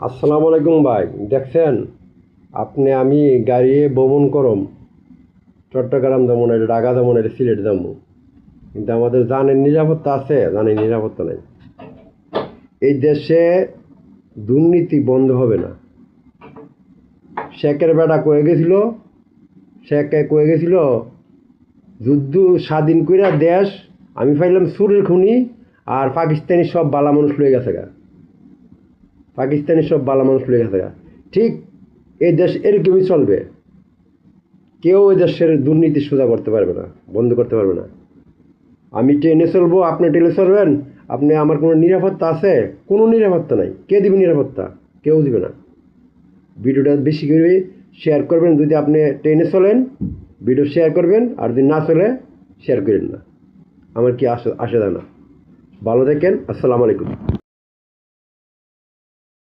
আসসালামু আলাইকুম ভাই। দেখছেন আপনি আমি গাড়ি ভ্রমণ করম চট্টগ্রাম যেমন এটা ঢাকা যেমন এটা সিলেট যাবো, কিন্তু আমাদের জানের নিরাপত্তা আছে? জানের নিরাপত্তা নেই। এই দেশে দুর্নীতি বন্ধ হবে না। শেখের বেটা কয়ে গেছিল, শেখে কয়ে গেছিল যুদ্ধ স্বাধীন কইরা দেশ আমি পাইলাম সুরের খুনি, আর পাকিস্তানি সব বালা মানুষ লয়ে গেছে গা, পাকিস্তানি সব বালা মানুষ লয়ে গেছে গা। ঠিক এই দেশ এরকমই চলবে। কেউ এই দেশের দুর্নীতি সোজা করতে পারবে না, বন্ধ করতে পারবে না। আমি ট্রেনে চলবো, আপনি ট্রেনে চলবেন, আপনি আমার কোনো নিরাপত্তা আছে? কোনো নিরাপত্তা নাই। কে দিবে নিরাপত্তা? কেউ দিবে না। ভিডিওটা বেশি করে শেয়ার করবেন। যদি আপনি ট্রেনে চলেন ভিডিও শেয়ার করবেন, আর যদি না চলে শেয়ার করেন না। আমার কি আসে যায় না। ভালো থাকেন। আসসালামু আলাইকুম।